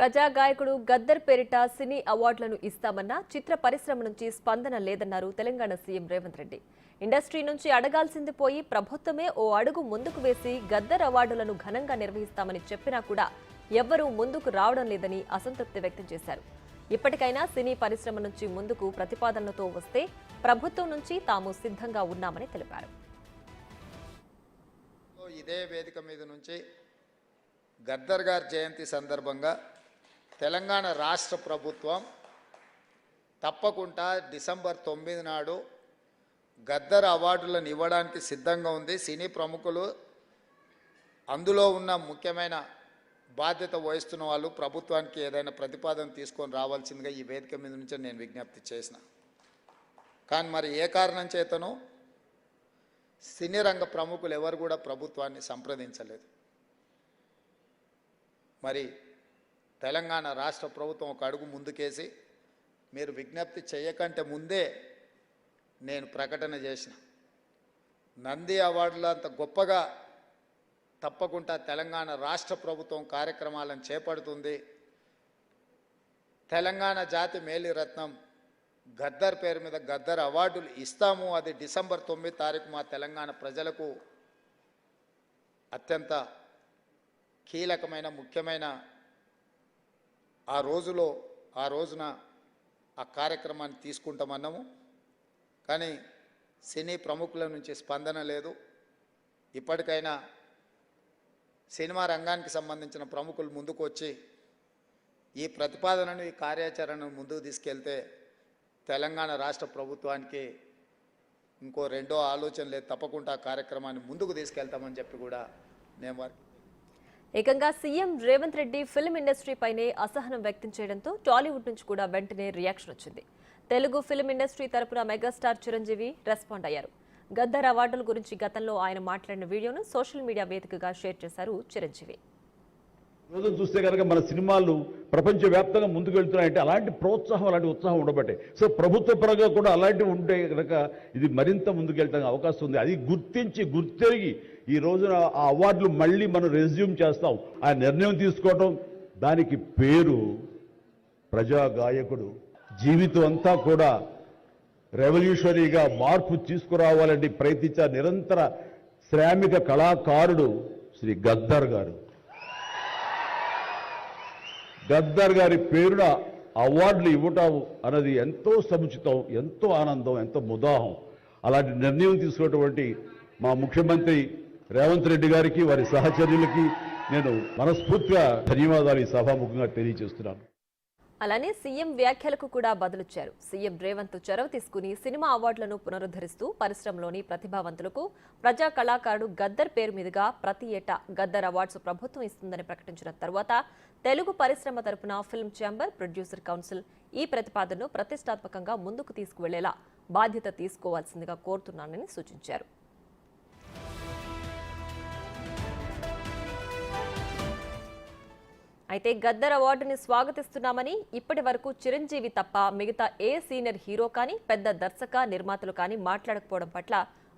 ప్రజా గాయకుడు గద్దర్ పేరిట సినీ అవార్డులను ఇస్తామన్నా చిత్ర పరిశ్రమ నుంచి స్పందన లేదన్నారు తెలంగాణ సీఎం రేవంత్ రెడ్డి. ఇండస్ట్రీ నుంచి అడగాల్సింది పోయి ప్రభుత్వమే ఓ అడుగు ముందుకు వేసి గద్దర్ అవార్డులను ఘనంగా నిర్వహిస్తామని చెప్పినా కూడా ఎవ్వరూ ముందుకు రావడం లేదని అసంతృప్తి వ్యక్తం చేశారు. ఇప్పటికైనా సినీ పరిశ్రమ నుంచి ముందుకు ప్రతిపాదనలతో వస్తే ప్రభుత్వం నుంచి తాము సిద్ధంగా ఉన్నామని తెలిపారు. ఇదే వేదిక మీద నుంచి గద్దర్ గారి జయంతి సందర్భంగా తెలంగాణ రాష్ట్ర ప్రభుత్వం తప్పకుండా డిసెంబర్ 9 నాడు గద్దర్ అవార్డులను ఇవ్వడానికి సిద్ధంగా ఉంది. సినీ ప్రముఖులు అందులో ఉన్న ముఖ్యమైన బాధ్యత వహిస్తున్న వాళ్ళు ప్రభుత్వానికి ఏదైనా ప్రతిపాదన తీసుకొని రావాల్సిందిగా ఈ వేదిక మీద నుంచి నేను విజ్ఞప్తి చేసిన. కానీ మరి ఏ కారణం చేతనో సినీ రంగ ప్రముఖులు ఎవరు కూడా ప్రభుత్వాన్ని సంప్రదించలేదు. మరి తెలంగాణ రాష్ట్ర ప్రభుత్వం ఒక అడుగు ముందుకేసి మీరు విజ్ఞప్తి చేయకంటే ముందే నేను ప్రకటన చేసిన నంది అవార్డులు అంత గొప్పగా తప్పకుండా తెలంగాణ రాష్ట్ర ప్రభుత్వం కార్యక్రమాలను చేపడుతుంది. తెలంగాణ జాతి మేలిరత్నం గద్దర్ పేరు మీద గద్దర్ అవార్డులు ఇస్తాము. అది డిసెంబర్ 9 తారీఖు మా తెలంగాణ ప్రజలకు అత్యంత కీలకమైన ముఖ్యమైన ఆ రోజున ఆ కార్యక్రమాన్ని తీసుకుంటామన్నాము. కానీ సినీ ప్రముఖుల నుంచి స్పందన లేదు. ఇప్పటికైనా సినిమా రంగానికి సంబంధించిన ప్రముఖులు ముందుకు వచ్చి ఈ ప్రతిపాదనను ఈ కార్యాచరణను ముందుకు తీసుకెళ్తే తెలంగాణ రాష్ట్ర ప్రభుత్వానికి ఇంకో రెండో ఆలోచన లేదు. తప్పకుండా ఆ కార్యక్రమాన్ని ముందుకు తీసుకెళ్తామని చెప్పి కూడా నేను ఏకంగా CM Revanth Reddy film industry పైనే అసహనం వ్యక్తం చేయడంతో టాలీవుడ్ నుంచి కూడా వెంటనే రియాక్షన్ వచ్చింది. తెలుగు ఫిల్మ్ ఇండస్ట్రీ తరపున మెగాస్టార్ చిరంజీవి రెస్పాండ్ అయ్యారు. గద్దర్ అవార్డుల గురించి గతంలో ఆయన మాట్లాడిన వీడియోను సోషల్ మీడియా వేదికగా షేర్ చేశారు చిరంజీవి. రోజు చూస్తే కనుక మన సినిమాలు ప్రపంచవ్యాప్తంగా ముందుకు వెళ్తున్నాయంటే అలాంటి ప్రోత్సాహం అలాంటి ఉత్సాహం ఉండబట్టే. సో ప్రభుత్వ పరంగా కూడా అలాంటివి ఉంటే కనుక ఇది మరింత ముందుకెళ్ళడానికి అవకాశం ఉంది. అది గుర్తెరిగి ఈ రోజున ఆ అవార్డులు మళ్ళీ మనం రెజ్యూమ్ చేస్తాం ఆ నిర్ణయం తీసుకోవటం. దానికి పేరు ప్రజా గాయకుడు. జీవితం అంతా కూడా రెవల్యూషనరీగా మార్పు తీసుకురావాలని ప్రయత్నించే నిరంతర శ్రామిక కళాకారుడు శ్రీ గద్దర్ గారు. గద్దర్ గారి పేరున అవార్డులు ఇవ్వటం అన్నది ఎంతో సముచితం, ఎంతో ఆనందం, ఎంతో ముదాహం. అలాంటి నిర్ణయం తీసుకున్నటువంటి మా ముఖ్యమంత్రి రేవంత్ రెడ్డి గారికి వారి సహచర్యులకి నేను మనస్ఫూర్తిగా ధన్యవాదాలు ఈ సభాముఖంగా తెలియజేస్తున్నాను. అలానే సీఎం వ్యాఖ్యలకు కూడా బదులిచ్చారు. సీఎం రేవంత్ చొరవ తీసుకుని సినిమా అవార్డులను పునరుద్ధరిస్తూ పరిశ్రమలోని ప్రతిభావంతులకు ప్రజా కళాకారుడు గద్దర్ పేరు మీదుగా ప్రతి ఏటా గద్దర్ అవార్డ్స్ ప్రభుత్వం ఇస్తుందని ప్రకటించిన తర్వాత తెలుగు పరిశ్రమ తరపున ఫిల్మ్ ఛాంబర్, ప్రొడ్యూసర్ కౌన్సిల్ ఈ ప్రతిపాదనను ప్రతిష్టాత్మకంగా ముందుకు తీసుకువెళ్లేలా బాధ్యత తీసుకోవాల్సిందిగా కోరుతున్నానని సూచించారు. అయితే గద్దర్ అవార్డుని స్వాగతిస్తున్నామని ఇప్పటి వరకు చిరంజీవి తప్ప మిగతా ఏ సీనియర్ హీరో కానీ పెద్ద దర్శక నిర్మాతలు కానీ మాట్లాడకపోవడం పట్ల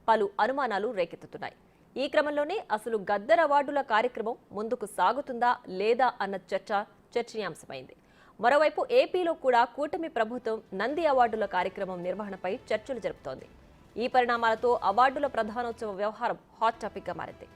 పలు అనుమానాలు రేకెత్తుతున్నాయి. ఈ క్రమంలోనే అసలు గద్దర్ అవార్డుల కార్యక్రమం ముందుకు సాగుతుందా లేదా అన్న చర్చనీయాంశమైంది. మరోవైపు ఏపీలో కూడా కూటమి ప్రభుత్వం నంది అవార్డుల కార్యక్రమం నిర్వహణపై చర్చలు జరుపుతోంది. ఈ పరిణామాలతో అవార్డుల ప్రధానోత్సవ వ్యవహారం హాట్ టాపిక్ గా మారింది.